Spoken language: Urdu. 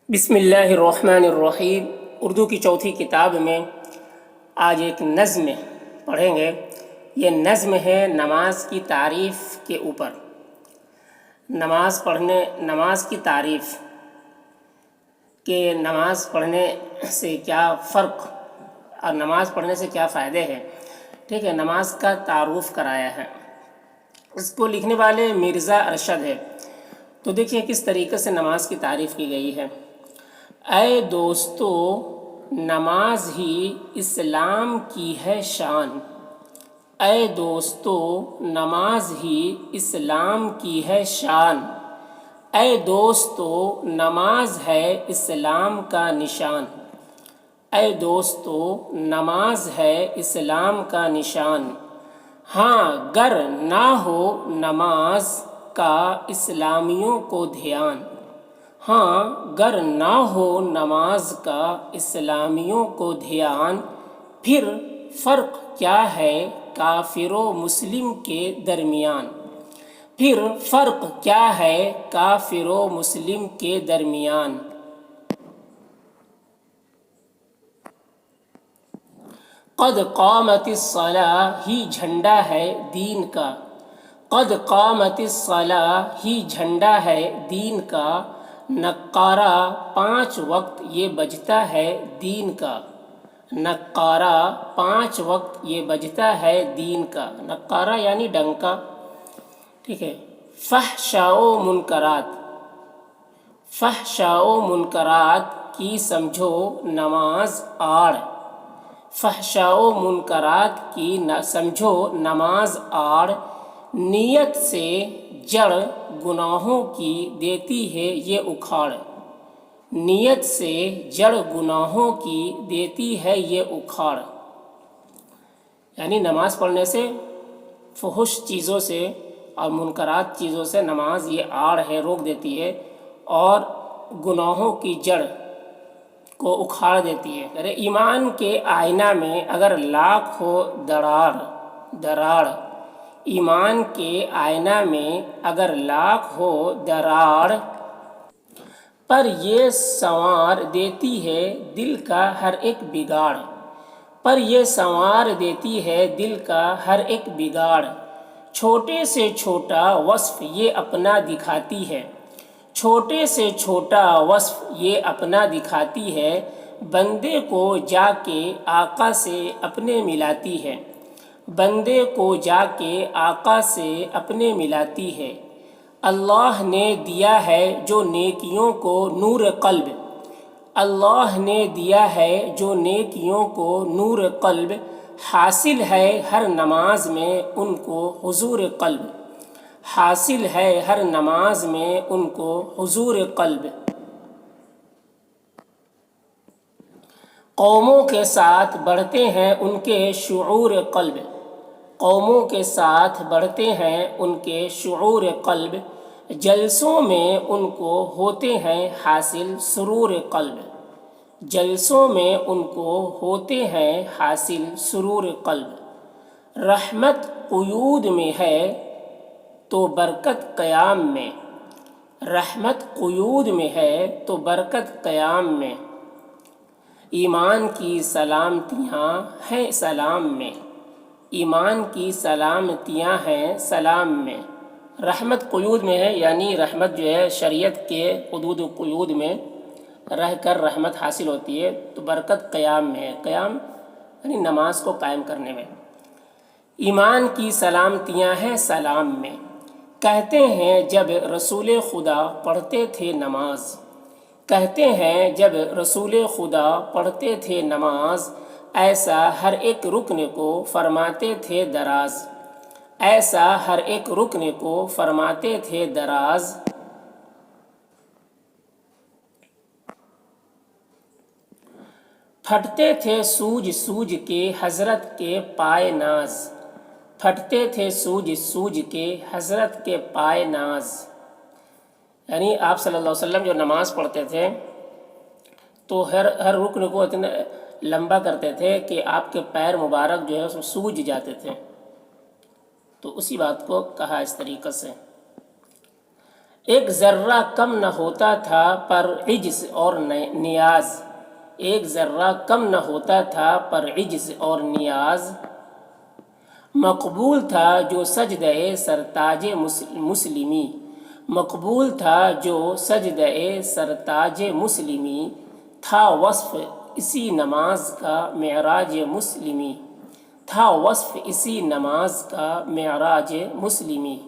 بسم اللہ الرحمن الرحیم۔ اردو کی چوتھی کتاب میں آج ایک نظم پڑھیں گے۔ یہ نظم ہے نماز کی تعریف کے اوپر۔ نماز کی تعریف کہ نماز پڑھنے سے کیا فرق اور نماز پڑھنے سے کیا فائدے ہیں۔ ٹھیک ہے، نماز کا تعارف کرایا ہے۔ اس کو لکھنے والے مرزا ارشد ہے۔ تو دیکھیے کس طریقے سے نماز کی تعریف کی گئی ہے۔ اے دوستو، نماز ہی اسلام کی ہے شان۔ اے دوستو، نماز ہی اسلام کی ہے شان۔ اے دوستو، نماز ہے اسلام کا نشان۔ اے دوستو، نماز ہے اسلام کا نشان۔ ہاں گر نہ ہو نماز کا اسلامیوں کو دھیان۔ ہاں گر نہ ہو نماز کا اسلامیوں کو دھیان، پھر فرق کیا ہے کافر و مسلم کے درمیان۔ پھر فرق کیا ہے کافر و مسلم کے درمیان۔ قد قامت الصلاۃ ہی جھنڈا ہے دین کا۔ قد قامت الصلاۃ ہی جھنڈا ہے دین کا۔ نقارہ 5 وقت یہ بجتا ہے دین کا۔ نقارہ 5 وقت یہ بجتا ہے دین کا۔ نقارہ یعنی ڈنکا۔ ٹھیک ہے۔ فحشاء و منکرات، فحشاء و منکرات کی سمجھو نماز آڑ۔ فحشاء و منکرات کی سمجھو نماز آڑ، نیت سے جڑ گناہوں کی دیتی ہے یہ اکھاڑ۔ نیت سے جڑ گناہوں کی دیتی ہے یہ اکھاڑ۔ یعنی نماز پڑھنے سے فحش چیزوں سے اور منکرات چیزوں سے نماز یہ آڑ ہے، روک دیتی ہے اور گناہوں کی جڑ کو اکھاڑ دیتی ہے۔ ارے ایمان کے آئینہ میں اگر لاکھ ہو دراڑ، ایمان کے آئینہ میں اگر لاکھ ہو دراڑ، پر یہ سنوار دیتی ہے دل کا ہر ایک بگاڑ۔ پر یہ سنوار دیتی ہے دل کا ہر ایک بگاڑ۔ چھوٹے سے چھوٹا وصف یہ اپنا دکھاتی ہے۔ چھوٹے سے چھوٹا وصف یہ اپنا دکھاتی ہے، بندے کو جا کے آقا سے اپنے ملاتی ہے۔ بندے کو جا کے آقا سے اپنے ملاتی ہے۔ اللہ نے دیا ہے جو نیکیوں کو نور قلب۔ اللہ نے دیا ہے جو نیکیوں کو نور قلب، حاصل ہے ہر نماز میں ان کو حضور قلب۔ حاصل ہے ہر نماز میں ان کو حضور قلب۔ قوموں کے ساتھ بڑھتے ہیں ان کے شعور قلب۔ قوموں کے ساتھ بڑھتے ہیں ان کے شعور قلب، جلسوں میں ان کو ہوتے ہیں حاصل سرور قلب۔ جلسوں میں ان کو ہوتے ہیں حاصل سرور قلب۔ رحمت قیود میں ہے تو برکت قیام میں۔ رحمت قیود میں ہے تو برکت قیام میں۔ ایمان کی سلامتیاں ہیں سلام میں۔ ایمان کی سلامتیاں ہیں سلام میں۔ رحمت قیود میں ہے، یعنی رحمت جو ہے شریعت کے حدود و قیود میں رہ کر رحمت حاصل ہوتی ہے، تو برکت قیام میں ہے۔ قیام یعنی نماز کو قائم کرنے میں۔ ایمان کی سلامتیاں ہیں سلام میں۔ کہتے ہیں جب رسول خدا پڑھتے تھے نماز۔ کہتے ہیں جب رسول خدا پڑھتے تھے نماز، ایسا ہر ایک رکن کو فرماتے تھے دراز۔ ایسا ہر ایک رکن کو فرماتے تھے دراز۔ پھٹتے تھے سوج سوج کے حضرت کے پائے ناز۔ پھٹتے تھے سوج سوج کے حضرت کے پائے ناز۔ یعنی آپ صلی اللہ علیہ وسلم جو نماز پڑھتے تھے تو ہر رکن کو اتنا لمبا کرتے تھے کہ آپ کے پیر مبارک جو ہے اس میں سوج جاتے تھے۔ تو اسی بات کو کہا اس طریقے سے۔ ایک ذرہ کم نہ ہوتا تھا پر عجز اور نیاز، ایک ذرہ کم نہ ہوتا تھا پر عجز اور نیاز، مقبول تھا جو سجدہ سرتاج مسلمی، مقبول تھا جو سجدہ سرتاج مسلمی، تھا وصف اسی نماز کا معراج مسلمی، تھا وصف اسی نماز کا معراج مسلمی۔